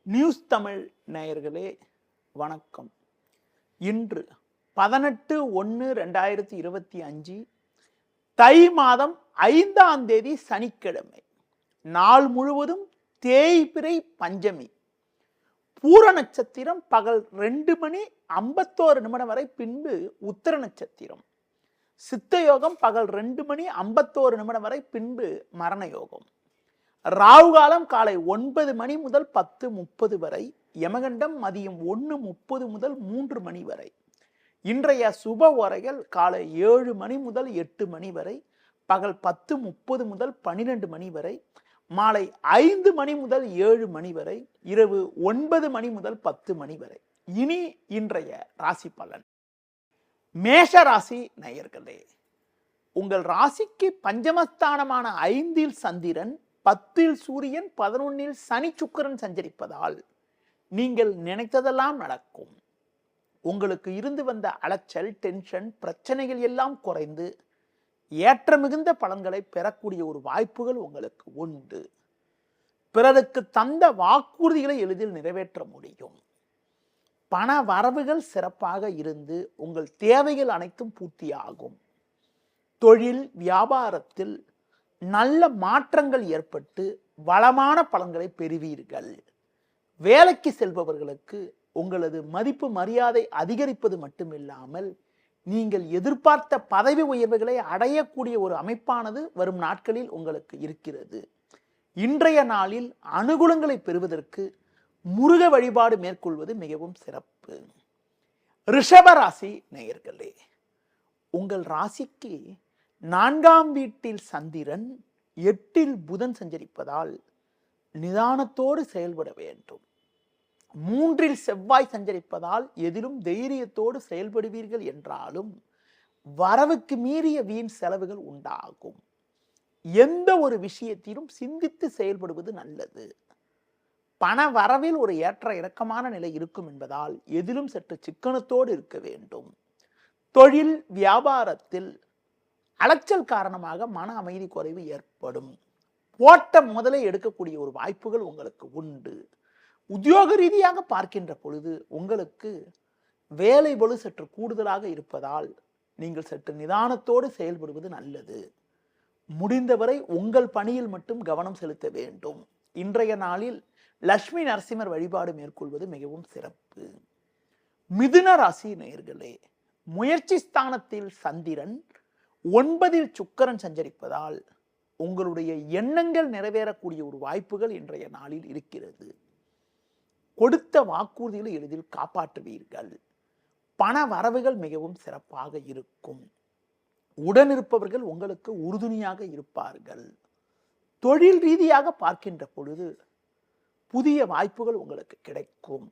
News Tamil நேயர்களே வணக்கம். இன்று 18/1/2025 தை மாதம் 5ஆம் தேதி சனிக்கிழமை. நாள் முழுவதும் தேய்பிறை பஞ்சமி. பூர நட்சத்திரம் பகல் 2:51 வரை, பின்பு உத்தர நட்சத்திரம். சித்த யோகம் பகல் 2:51 வரை, பின்பு மரண யோகம். ராகு காலம் காலை 9 மணி முதல் 10:30 வரை, யமகண்டம் மதியம் 1:30 முதல் 3 மணி வரை. இன்றைய சுப ஓரைகள் காலை 7 மணி முதல் 8 மணி வரை, பகல் 10:30 முதல் 12 மணி வரை, மாலை 5 மணி முதல் 7 மணி வரை, இரவு 9 மணி முதல் 10 மணி வரை. இனி இன்றைய ராசி பலன். மேஷ ராசி நேயர்களே, உங்கள் ராசிக்கு பஞ்சமஸ்தானமான 5இல் சந்திரன், 10இல் சூரியன், 11இல் சனி சுக்கிரன் சஞ்சரிப்பதால் நீங்கள் நினைத்ததெல்லாம் நடக்கும். உங்களுக்கு இருந்து வந்த அலைச்சல், டென்ஷன், பிரச்சனைகள் எல்லாம் குறைந்து ஏற்ற மிகுந்த பலன்களை பெறக்கூடிய ஒரு வாய்ப்புகள் உங்களுக்கு உண்டு. பிறருக்கு தந்த வாக்குறுதிகளை எளிதில் நிறைவேற்ற முடியும். பண வரவுகள் சிறப்பாக இருந்து உங்கள் தேவைகள் அனைத்தும் பூர்த்தியாகும். தொழில் வியாபாரத்தில் நல்ல மாற்றங்கள் ஏற்பட்டு வளமான பலன்களை பெறுவீர்கள். வேலைக்கு செல்பவர்களுக்கு உங்களது மதிப்பு மரியாதை அதிகரிப்பது மட்டுமில்லாமல் நீங்கள் எதிர்பார்த்த பதவி உயர்வுகளை அடையக்கூடிய ஒரு அமைப்பானது வரும் நாட்களில் உங்களுக்கு இருக்கிறது. இன்றைய நாளில் அனுகூலங்களை பெறுவதற்கு முருக வழிபாடு மேற்கொள்வது மிகவும் சிறப்பு. ரிஷப ராசி நேயர்களே, உங்கள் ராசிக்கு 4ஆம் வீட்டில் சந்திரன், 8இல் புதன் சஞ்சரிப்பதால் நிதானத்தோடு செயல்பட வேண்டும். 3இல் செவ்வாய் சஞ்சரிப்பதால் எதிலும் தைரியத்தோடு செயல்படுவீர்கள் என்றாலும் வரவுக்கு மீறிய வீண் செலவுகள் உண்டாகும். எந்த ஒரு விஷயத்திலும் சிந்தித்து செயல்படுவது நல்லது. பண வரவில் ஒரு ஏற்ற இறக்கமான நிலை இருக்கும் என்பதால் எதிலும் சற்று சிக்கனத்தோடு இருக்க வேண்டும். தொழில் வியாபாரத்தில் அலைச்சல் காரணமாக மன அமைதி குறைவு ஏற்படும். போட்ட முதலை எடுக்கக்கூடிய ஒரு வாய்ப்புகள் உங்களுக்கு உண்டு. உத்தியோக ரீதியாக பார்க்கின்ற பொழுது உங்களுக்கு வேலை பளு சற்று கூடுதலாக இருப்பதால் நீங்கள் சற்று நிதானத்தோடு செயல்படுவது நல்லது. முடிந்தவரை உங்கள் பணியில் மட்டும் கவனம் செலுத்த வேண்டும். இன்றைய நாளில் லட்சுமி நரசிம்மர் வழிபாடு மேற்கொள்வது மிகவும் சிறப்பு. மிதுன ராசி நேயர்களே, முயற்சி ஸ்தானத்தில் சந்திரன், 9இல் சுக்கிரன் சஞ்சரிப்பதால் உங்களுடைய எண்ணங்கள் நிறைவேறக்கூடிய ஒரு வாய்ப்புகள் இன்றைய நாளில் இருக்கிறது. கொடுத்த வாக்குறுதிகளை எளிதில் காப்பாற்றுவீர்கள். பண வரவுகள் மிகவும் சிறப்பாக இருக்கும். உடனிருப்பவர்கள் உங்களுக்கு உறுதுணையாக இருப்பார்கள். தொழில் ரீதியாக பார்க்கின்ற பொழுது புதிய வாய்ப்புகள் உங்களுக்கு கிடைக்கும்.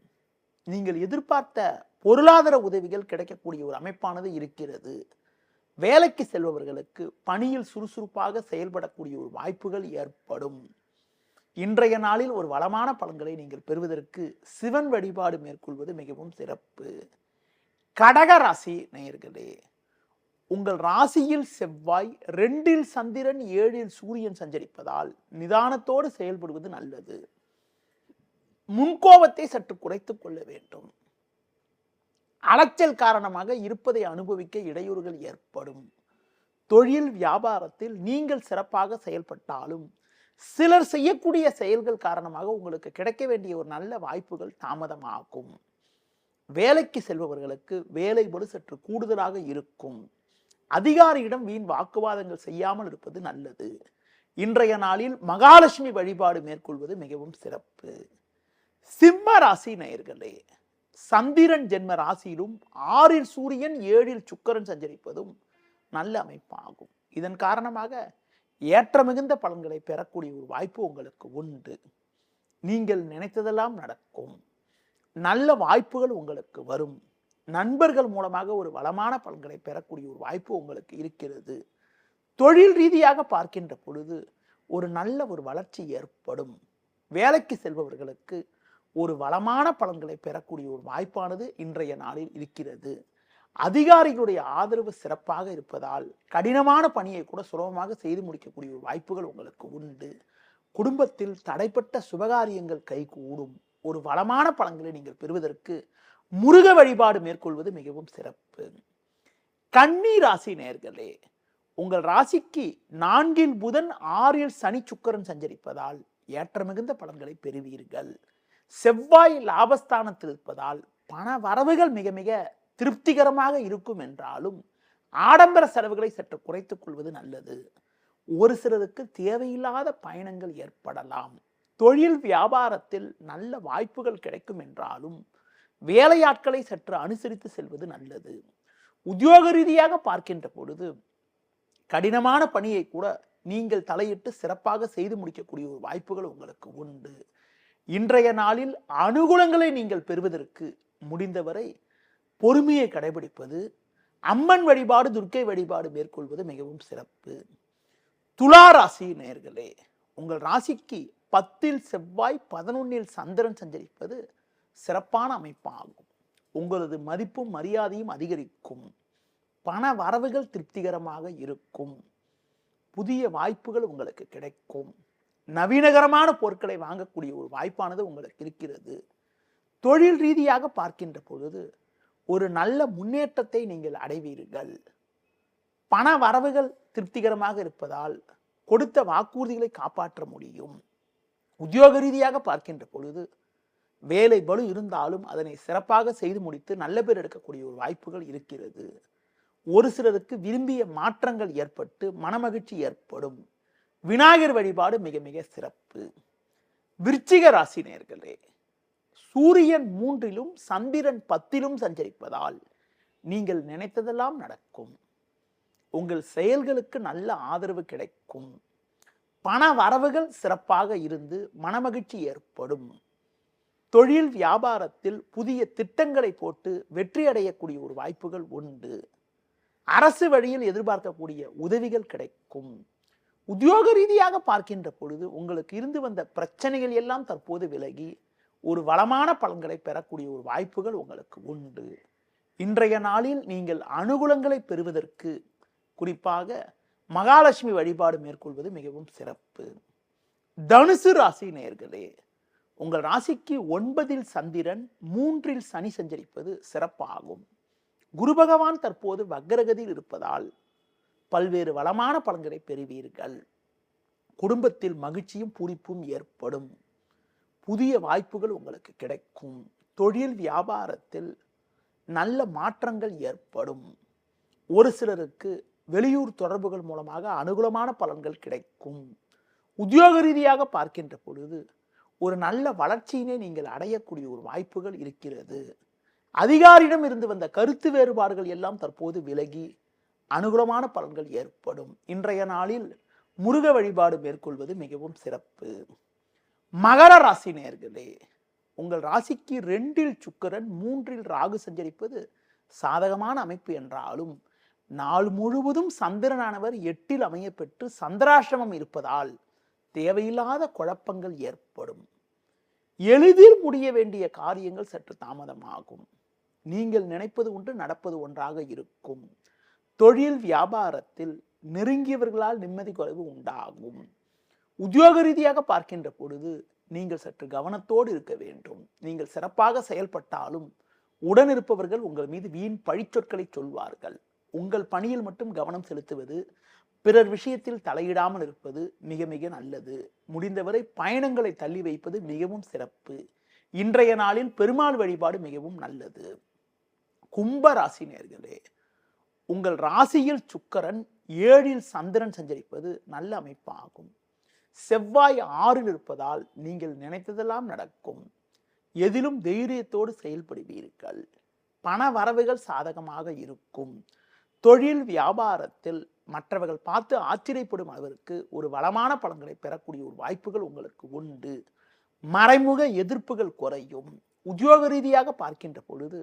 நீங்கள் எதிர்பார்த்த பொருளாதார உதவிகள் கிடைக்கக்கூடிய ஒரு அமைப்பானது இருக்கிறது. வேலைக்கு செல்பவர்களுக்கு பணியில் சுறுசுறுப்பாக செயல்படக்கூடிய ஒரு வாய்ப்புகள் ஏற்படும். இன்றைய நாளில் ஒரு வளமான பலன்களை நீங்கள் பெறுவதற்கு சிவன் வழிபாடு மேற்கொள்வது மிகவும் சிறப்பு. கடக ராசி நேயர்களே, உங்கள் ராசியில் செவ்வாய், 2இல் சந்திரன், 7இல் சூரியன் சஞ்சரிப்பதால் நிதானத்தோடு செயல்படுவது நல்லது. முன்கோபத்தை சற்று குறைத்துக் கொள்ள வேண்டும். அலைச்சல் காரணமாக இருப்பதை அனுபவிக்க இடையூறுகள் ஏற்படும். தொழில் வியாபாரத்தில் நீங்கள் சிறப்பாக செயல்பட்டாலும் சிலர் செய்யக்கூடிய செயல்கள் காரணமாக உங்களுக்கு கிடைக்க வேண்டிய ஒரு நல்ல வாய்ப்புகள் தாமதமாகும். வேலைக்கு செல்பவர்களுக்கு வேலை பளு சற்று கூடுதலாக இருக்கும். அதிகாரியிடம் வீண் வாக்குவாதங்கள் செய்யாமல் இருப்பது நல்லது. இன்றைய நாளில் மகாலட்சுமி வழிபாடு மேற்கொள்வது மிகவும் சிறப்பு. சிம்ம ராசி நேயர்களே, சந்திரன் ஜென்ம ராசியிலும் 6இல் சூரியன், 7இல் சுக்கிரன் சஞ்சரிப்பதும் நல்ல அமைப்பாகும். இதன் காரணமாக ஏற்ற மிகுந்த பலன்களை பெறக்கூடிய ஒரு வாய்ப்பு உங்களுக்கு உண்டு. நீங்கள் நினைத்ததெல்லாம் நடக்கும். நல்ல வாய்ப்புகள் உங்களுக்கு வரும். நண்பர்கள் மூலமாக ஒரு வளமான பலன்களை பெறக்கூடிய ஒரு வாய்ப்பு உங்களுக்கு இருக்கிறது. தொழில் ரீதியாக பார்க்கின்ற பொழுது ஒரு நல்ல ஒரு வளர்ச்சி ஏற்படும். வேலைக்கு செல்பவர்களுக்கு ஒரு வளமான பலன்களை பெறக்கூடிய ஒரு வாய்ப்பானது இன்றைய நாளில் இருக்கிறது. அதிகாரிகளுடைய ஆதரவு சிறப்பாக இருப்பதால் கடினமான பணியை கூட சுலபமாக செய்து முடிக்கக்கூடிய வாய்ப்புகள் உங்களுக்கு உண்டு. குடும்பத்தில் தடைப்பட்ட சுபகாரியங்கள் கைகூடும். ஒரு வளமான பலன்களை நீங்கள் பெறுவதற்கு முருக வழிபாடு மேற்கொள்வது மிகவும் சிறப்பு. கன்னி ராசி நேயர்களே, உங்கள் ராசிக்கு 4இல் புதன் 6இல் சனி சுக்கிரன் சஞ்சரிப்பதால் ஏற்ற மிகுந்த பலன்களை பெறுவீர்கள். செவ்வாய் லாபஸ்தானத்தில் இருப்பதால் பண வரவுகள் மிக மிக திருப்திகரமாக இருக்கும் என்றாலும் ஆடம்பர செலவுகளை சற்று குறைத்துக் கொள்வது நல்லது. ஒரு சிலருக்கு தேவையில்லாத பயணங்கள் ஏற்படலாம். தொழில் வியாபாரத்தில் நல்ல வாய்ப்புகள் கிடைக்கும் என்றாலும் வேலையாட்களை சற்று அனுசரித்து செல்வது நல்லது. உத்தியோக ரீதியாக பார்க்கின்ற பொழுது கடினமான பணியை கூட நீங்கள் தலையிட்டு சிறப்பாக செய்து முடிக்கக்கூடிய ஒரு வாய்ப்புகள் உங்களுக்கு உண்டு. இன்றைய நாளில் அனுகூலங்களை நீங்கள் பெறுவதற்கு முடிந்தவரை பொறுமையை கடைபிடிப்பது, அம்மன் வழிபாடு, துர்க்கை வழிபாடு மேற்கொள்வது மிகவும் சிறப்பு. துலா ராசி நேயர்களே, உங்கள் ராசிக்கு 10இல் செவ்வாய் 11இல் சந்திரன் சஞ்சரிப்பது சிறப்பான அமைப்பாகும். உங்களது மதிப்பும் மரியாதையும் அதிகரிக்கும். பண வரவுகள் திருப்திகரமாக இருக்கும். புதிய வாய்ப்புகள் உங்களுக்கு கிடைக்கும். நவீனகரமான பொருட்களை வாங்கக்கூடிய ஒரு வாய்ப்பானது உங்களுக்கு இருக்கிறது. தொழில் ரீதியாக பார்க்கின்ற பொழுது ஒரு நல்ல முன்னேற்றத்தை நீங்கள் அடைவீர்கள். பண வரவுகள் திருப்திகரமாக இருப்பதால் கொடுத்த வாக்குறுதிகளை காப்பாற்ற முடியும். உத்தியோக ரீதியாக பார்க்கின்ற பொழுது வேலை பளு இருந்தாலும் அதனை சிறப்பாக செய்து முடித்து நல்ல பேர் எடுக்கக்கூடிய ஒரு வாய்ப்புகள் இருக்கிறது. ஒரு சிலருக்கு விரும்பிய மாற்றங்கள் ஏற்பட்டு மனமகிழ்ச்சி ஏற்படும். விநாயகர் வழிபாடு மிக மிக சிறப்பு. விருச்சிக ராசி நேயர்களே, சூரியன் 3இலும் சந்திரன் 10இலும் சஞ்சரிப்பதால் நீங்கள் நினைத்ததெல்லாம் நடக்கும். உங்கள் செயல்களுக்கு நல்ல ஆதரவு கிடைக்கும். பண வரவுகள் சிறப்பாக இருந்து மனமகிழ்ச்சி ஏற்படும். தொழில் வியாபாரத்தில் புதிய திட்டங்களை போட்டு வெற்றி அடையக்கூடிய ஒரு வாய்ப்புகள் உண்டு. அரசு வழியில் எதிர்பார்க்கக்கூடிய உதவிகள் கிடைக்கும். உத்தியோக ரீதியாக பார்க்கின்ற பொழுது உங்களுக்கு இருந்து வந்த பிரச்சனைகள் எல்லாம் தற்போது விலகி ஒரு வளமான பலன்களை பெறக்கூடிய ஒரு வாய்ப்புகள் உங்களுக்கு உண்டு. இன்றைய நாளில் நீங்கள் அனுகூலங்களை பெறுவதற்கு குறிப்பாக மகாலட்சுமி வழிபாடு மேற்கொள்வது மிகவும் சிறப்பு. தனுசு ராசி நேயர்களே, உங்கள் ராசிக்கு 9இல் சந்திரன் 3இல் சனி சஞ்சரிப்பது சிறப்பாகும். குரு பகவான் தற்போது வக்ரகதியில் இருப்பதால் பல்வேறு வளமான பலன்களை பெறுவீர்கள். குடும்பத்தில் மகிழ்ச்சியும் பூரிப்பும் ஏற்படும். புதிய வாய்ப்புகள் உங்களுக்கு கிடைக்கும். தொழில் வியாபாரத்தில் நல்ல மாற்றங்கள் ஏற்படும். ஒரு சிலருக்கு வெளியூர் தொடர்புகள் மூலமாக அனுகூலமான பலன்கள் கிடைக்கும். உத்தியோக ரீதியாக பார்க்கின்ற பொழுது ஒரு நல்ல வளர்ச்சியினை நீங்கள் அடையக்கூடிய ஒரு வாய்ப்புகள் இருக்கிறது. அதிகாரியிடம் இருந்து வந்த கருத்து வேறுபாடுகள் எல்லாம் தற்போது விலகி அனுகூலமான பலன்கள் ஏற்படும். இன்றைய நாளில் முருக வழிபாடு மேற்கொள்வது மிகவும் சிறப்பு. மகர ராசி நேயர்களே, உங்கள் ராசிக்கு 2இல் சுக்கிரன் 3இல் ராகு சஞ்சரிப்பது சாதகமான அமைப்பு என்றாலும் நாள் முழுவதும் சந்திரனானவர் 8இல் அமைய பெற்று சந்திராசிரமம் இருப்பதால் தேவையில்லாத குழப்பங்கள் ஏற்படும். எளிதில் முடிய வேண்டிய காரியங்கள் சற்று தாமதமாகும். நீங்கள் நினைப்பது ஒன்று நடப்பது ஒன்றாக இருக்கும். தொழில் வியாபாரத்தில் நெருங்கியவர்களால் நிம்மதி குறைவு உண்டாகும். உத்தியோக ரீதியாக பார்க்கின்ற பொழுது நீங்கள் சற்று கவனத்தோடு இருக்க வேண்டும். நீங்கள் சிறப்பாக செயல்பட்டாலும் உடன் இருப்பவர்கள் உங்கள் மீது வீண் பழிச்சொற்களை சொல்வார்கள். உங்கள் பணியில் மட்டும் கவனம் செலுத்துவது, பிறர் விஷயத்தில் தலையிடாமல் இருப்பது மிக மிக நல்லது. முடிந்தவரை பயணங்களை தள்ளி வைப்பது மிகவும் சிறப்பு. இன்றைய நாளில் பெருமாள் வழிபாடு மிகவும் நல்லது. கும்ப ராசி நேயர்களே, உங்கள் ராசியில் சுக்கிரன் 7இல் சந்திரன் சஞ்சரிப்பது நல்ல அமைப்பாகும். செவ்வாய் 6இல் இருப்பதால் நீங்கள் நினைத்ததெல்லாம் நடக்கும். எதிலும் தைரியத்தோடு செயல்படுவீர்கள். பண வரவுகள் சாதகமாக இருக்கும். தொழில் வியாபாரத்தில் மற்றவர்கள் பார்த்து ஆச்சரியப்படும் அளவிற்கு ஒரு வளமான பலன்களை பெறக்கூடிய ஒரு வாய்ப்புகள் உங்களுக்கு உண்டு. மறைமுக எதிர்ப்புகள் குறையும். உத்தியோக ரீதியாக பார்க்கின்ற பொழுது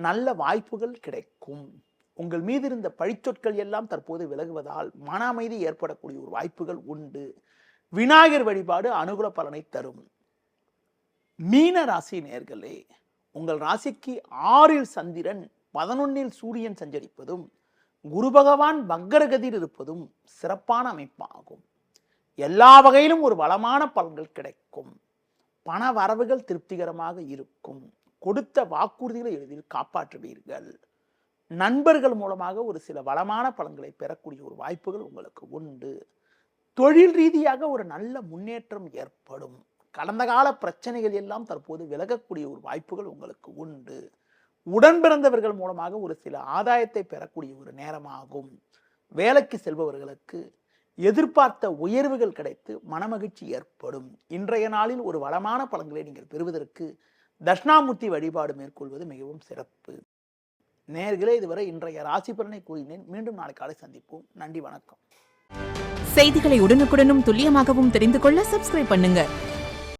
நல்ல வாய்ப்புகள் கிடைக்கும். உங்கள் மீது இருந்த பழிச்சொற்கள் எல்லாம் தற்போது விலகுவதால் மன அமைதி ஏற்படக்கூடிய ஒரு வாய்ப்புகள் உண்டு. விநாயகர் வழிபாடு அனுகூல பலனை தரும். மீன ராசி நேயர்களே, உங்கள் ராசிக்கு 6இல் சந்திரன் 11இல் சூரியன் சஞ்சரிப்பதும் குரு பகவான் வக்ரகதியில் இருப்பதும் சிறப்பான அமைப்பாகும். எல்லா வகையிலும் ஒரு வளமான பலன்கள் கிடைக்கும். பண வரவுகள் திருப்திகரமாக இருக்கும். கொடுத்த வாக்குறுதிகளை எளிதில் காப்பாற்றுவீர்கள். நண்பர்கள் மூலமாக ஒரு சில வளமான பலன்களை பெறக்கூடிய ஒரு வாய்ப்புகள் உங்களுக்கு உண்டு. தொழில் ரீதியாக ஒரு நல்ல முன்னேற்றம் ஏற்படும். கடந்த கால பிரச்சனைகள் எல்லாம் தற்போது விலகக்கூடிய ஒரு வாய்ப்புகள் உங்களுக்கு உண்டு. உடன் பிறந்தவர்கள் மூலமாக ஒரு சில ஆதாயத்தை பெறக்கூடிய ஒரு நேரமாகும். வேலைக்கு செல்பவர்களுக்கு எதிர்பார்த்த உயர்வுகள் கிடைத்து மனமகிழ்ச்சி ஏற்படும். இன்றைய நாளில் ஒரு வளமான பலன்களை நீங்கள் பெறுவதற்கு தட்சிணாமூர்த்தி வழிபாடு மேற்கொள்வது மிகவும் சிறப்பு. நேயர்களே, இதுவரை இன்றைய ராசி பலனை கூறினேன். மீண்டும் நாளை காலை சந்திப்போம். நன்றி, வணக்கம். செய்திகளை உடனுக்குடனும் துல்லியமாகவும் தெரிந்து கொள்ள சப்ஸ்கிரைப் பண்ணுங்க.